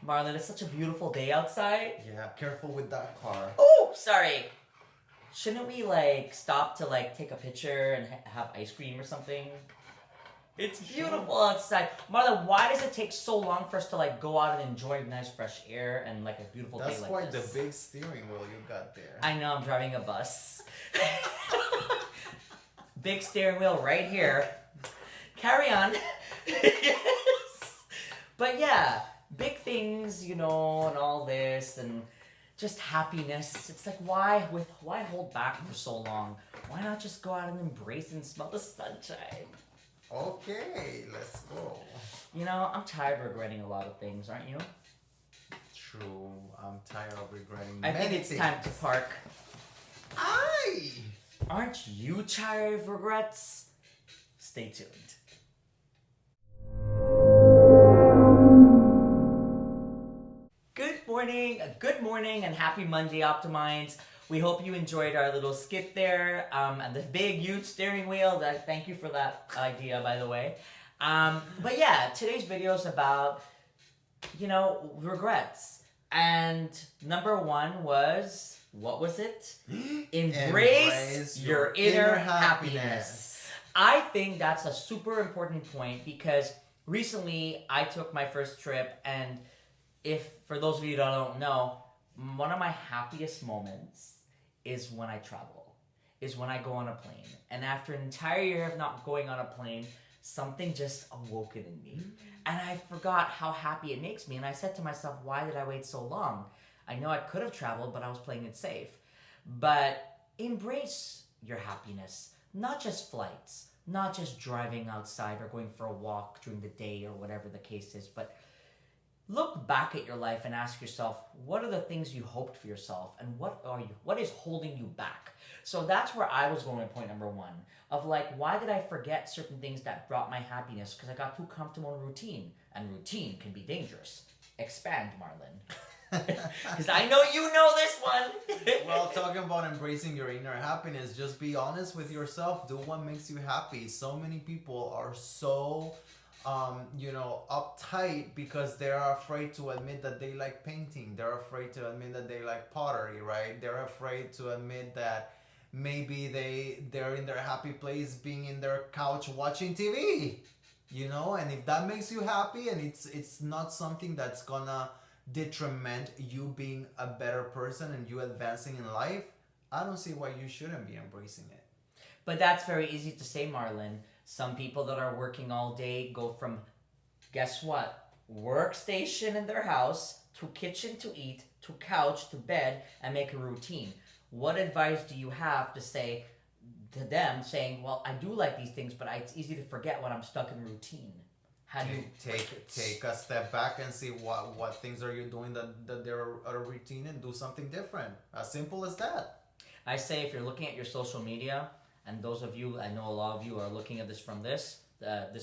Marlon, it's such a beautiful day outside. Yeah, careful with that car. Oh, sorry. Shouldn't we stop to take a picture and have ice cream or something? It's beautiful outside. Marlon, why does it take so long for us to go out and enjoy nice fresh air and a beautiful day like this? That's quite the big steering wheel you got there. I know, I'm driving a bus. Big steering wheel right here. Carry on. Yes. But yeah, big things, and all this and just happiness. It's why hold back for so long? Why not just go out and embrace and smell the sunshine? Okay, let's go. I'm tired of regretting a lot of things, aren't you? True, I'm tired of regretting I think it's time to park. Aye! Aren't you tired of regrets? Stay tuned. Good morning, and happy Monday, Optimites. We hope you enjoyed our little skit there, and the big, huge steering wheel. Thank you for that idea, by the way. But yeah, today's video is about, regrets. And number one was, what was it? Embrace your inner happiness. I think that's a super important point because recently I took my first trip, and for those of you that don't know, one of my happiest moments is when I travel, is when I go on a plane. And after an entire year of not going on a plane, something just awoken in me. And I forgot how happy it makes me. And I said to myself, why did I wait so long? I know I could have traveled, but I was playing it safe. But embrace your happiness, not just flights, not just driving outside or going for a walk during the day or whatever the case is, but look back at your life and ask yourself, what are the things you hoped for yourself and what is holding you back? So that's where I was going with point number one of why did I forget certain things that brought my happiness? Because I got too comfortable in routine, and routine can be dangerous. Expand, Marlon. Because I know you know this one. Well, talking about embracing your inner happiness, just be honest with yourself. Do what makes you happy. So many people are so uptight because they're afraid to admit that they like painting. They're afraid to admit that they like pottery, right? They're afraid to admit that maybe they're in their happy place being in their couch watching TV, and if that makes you happy and it's not something that's gonna detriment you being a better person and you advancing in life, I don't see why you shouldn't be embracing it. But that's very easy to say, Marlon. Some people that are working all day go from, guess what, workstation in their house to kitchen to eat to couch to bed and make a routine. What advice do you have to say to them saying, well, I do like these things, but it's easy to forget when I'm stuck in routine? How do you take a step back and see what things are you doing that they're a routine and do something different? As simple as that. I say if you're looking at your social media, and those of you, I know a lot of you are looking at this from this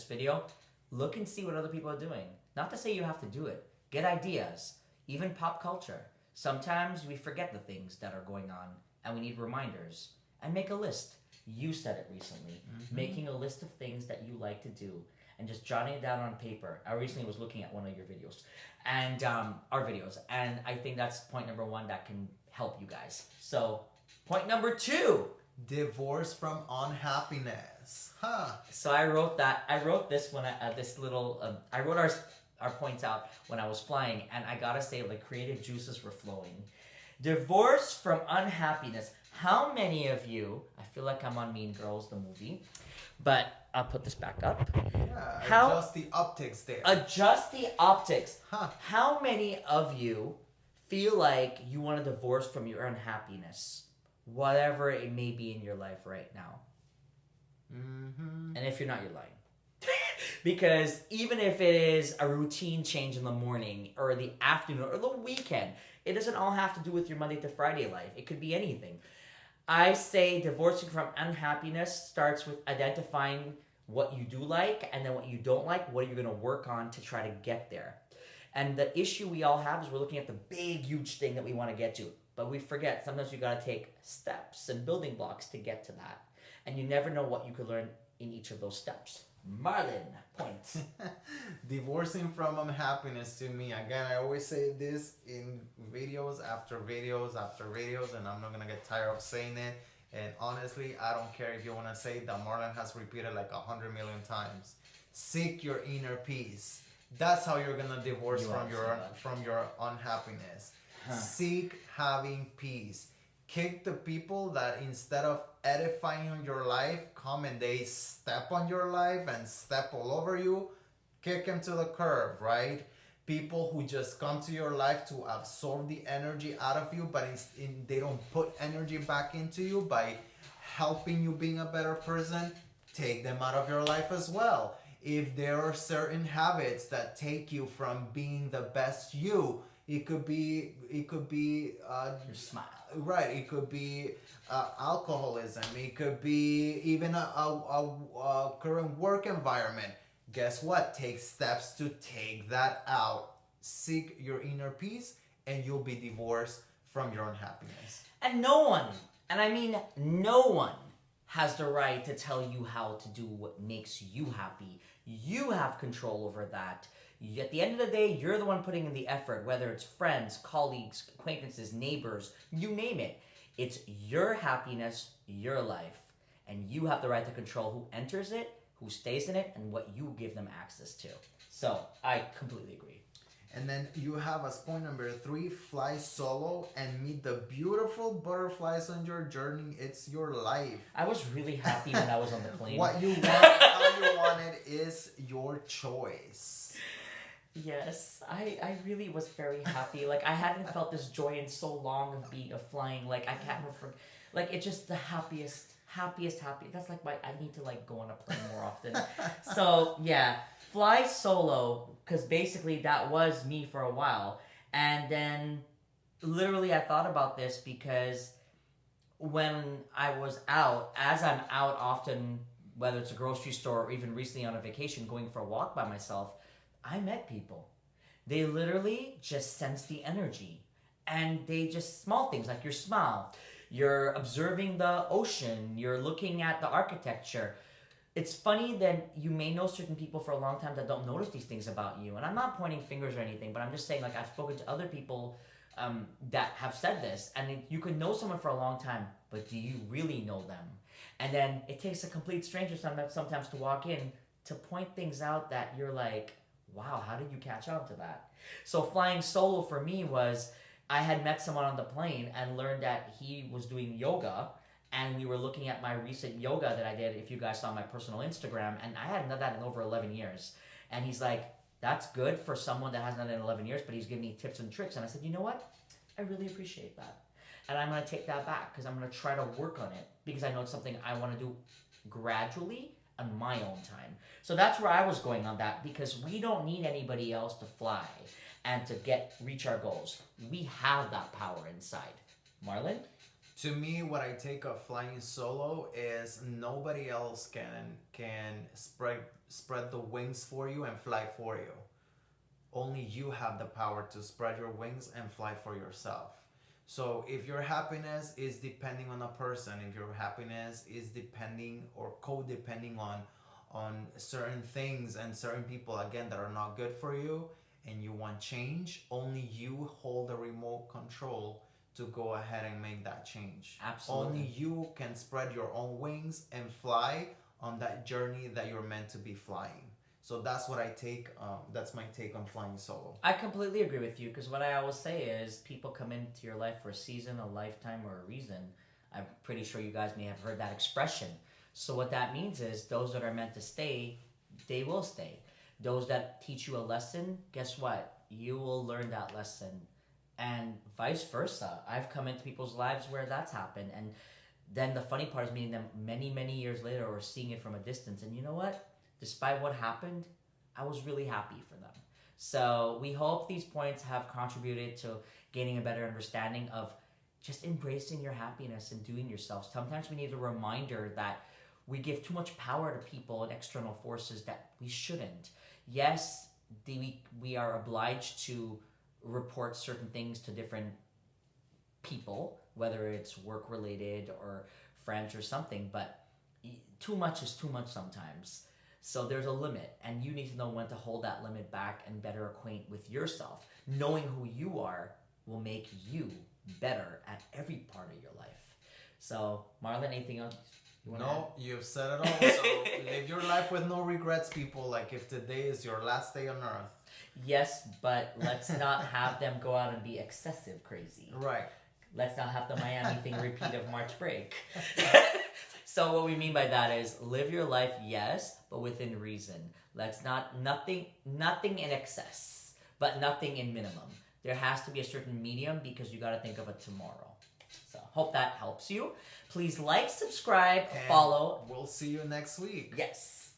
video, look and see what other people are doing. Not to say you have to do it. Get ideas. Even pop culture. Sometimes we forget the things that are going on, and we need reminders. And make a list. You said it recently. Mm-hmm. Making a list of things that you like to do, and just jotting it down on paper. I recently was looking at one of your videos, and our videos, and I think that's point number one that can help you guys. So, point number two. Divorce from unhappiness. So I wrote this when I wrote our points out when I was flying, and I gotta say, creative juices were flowing. Divorce from unhappiness. How many of you, I feel like I'm on Mean Girls, the movie, but I'll put this back up. Yeah, adjust the optics there. Adjust the optics. How many of you feel like you want a divorce from your unhappiness? Whatever it may be in your life right now. Mm-hmm. And if you're not, you're lying. Because even if it is a routine change in the morning or the afternoon or the weekend, it doesn't all have to do with your Monday to Friday life. It could be anything. I say divorcing from unhappiness starts with identifying what you do like and then what you don't like. What are you going to work on to try to get there? And the issue we all have is we're looking at the big, huge thing that we want to get to. But we forget sometimes you got to take steps and building blocks to get to that. And you never know what you could learn in each of those steps. Marlon, point. Divorcing from unhappiness to me, again, I always say this in videos after videos after videos, and I'm not gonna get tired of saying it. And honestly, I don't care if you wanna say that Marlon has repeated like 100 million times. Seek your inner peace. That's how you're gonna divorce from your unhappiness. Seek having peace. Kick the people that instead of edifying your life, come and they step on your life and step all over you. Kick them to the curb, right? People who just come to your life to absorb the energy out of you, but they don't put energy back into you by helping you being a better person. Take them out of your life as well. If there are certain habits that take you from being the best you, it could be Your smile. right. It could be alcoholism. It could be even a current work environment. Guess what? Take steps to take that out. Seek your inner peace, and you'll be divorced from your unhappiness. And no one, and I mean no one, has the right to tell you how to do what makes you happy. You have control over that. At the end of the day, you're the one putting in the effort, whether it's friends, colleagues, acquaintances, neighbors, you name it. It's your happiness, your life, and you have the right to control who enters it, who stays in it, and what you give them access to. So, I completely agree. And then you have as point number 3, fly solo and meet the beautiful butterflies on your journey. It's your life. I was really happy when I was on the plane. What you want, how you want it is your choice. Yes, I really was very happy. Like, I hadn't felt this joy in so long of flying. Like, I can't remember. Like, it's just the happiest. That's like I need to like go on a plane more often. So yeah, fly solo, because basically that was me for a while. And then literally I thought about this because when I was out, as I'm out often, whether it's a grocery store or even recently on a vacation going for a walk by myself, I met people. They literally just sense the energy. And they just, small things like your smile. You're observing the ocean. You're looking at the architecture. It's funny that you may know certain people for a long time that don't notice these things about you. And I'm not pointing fingers or anything, but I'm just saying, like, I've spoken to other people that have said this. And you could know someone for a long time, but do you really know them? And then it takes a complete stranger sometimes to walk in to point things out that you're like, wow, how did you catch on to that? So flying solo for me was, I had met someone on the plane and learned that he was doing yoga, and we were looking at my recent yoga that I did, if you guys saw my personal Instagram, and I hadn't done that in over 11 years. And he's like, that's good for someone that hasn't done it in 11 years, but he's giving me tips and tricks. And I said, you know what? I really appreciate that. And I'm going to take that back because I'm going to try to work on it because I know it's something I want to do gradually on my own time. So that's where I was going on that, because we don't need anybody else to fly and to reach our goals. We have that power inside. Marlon? To me, what I take of flying solo is nobody else can spread the wings for you and fly for you. Only you have the power to spread your wings and fly for yourself. So if your happiness is depending on a person, if your happiness is depending or codepending on certain things and certain people, again, that are not good for you, and you want change, only you hold the remote control to go ahead and make that change. Absolutely. Only you can spread your own wings and fly on that journey that you're meant to be flying. So that's what I take. That's my take on flying solo. I completely agree with you, because what I always say is people come into your life for a season, a lifetime, or a reason. I'm pretty sure you guys may have heard that expression. So what that means is those that are meant to stay, they will stay. Those that teach you a lesson, guess what? You will learn that lesson. And vice versa. I've come into people's lives where that's happened. And then the funny part is meeting them many, many years later or seeing it from a distance. And you know what? Despite what happened, I was really happy for them. So we hope these points have contributed to gaining a better understanding of just embracing your happiness and doing yourself. Sometimes we need a reminder that we give too much power to people and external forces that we shouldn't. Yes, we are obliged to report certain things to different people, whether it's work related or friends or something, but too much is too much sometimes. So there's a limit, and you need to know when to hold that limit back and better acquaint with yourself. Knowing who you are will make you better at every part of your life. So, Marlon, anything else you want to add? No, you've said it all. So live your life with no regrets, people. Like if today is your last day on earth. Yes, but let's not have them go out and be excessive crazy. Right. Let's not have the Miami thing repeat of March break. So what we mean by that is live your life, yes, but within reason. Let's nothing in excess, but nothing in minimum. There has to be a certain medium because you got to think of a tomorrow. So hope that helps you. Please like, subscribe, And follow. We'll see you next week. Yes.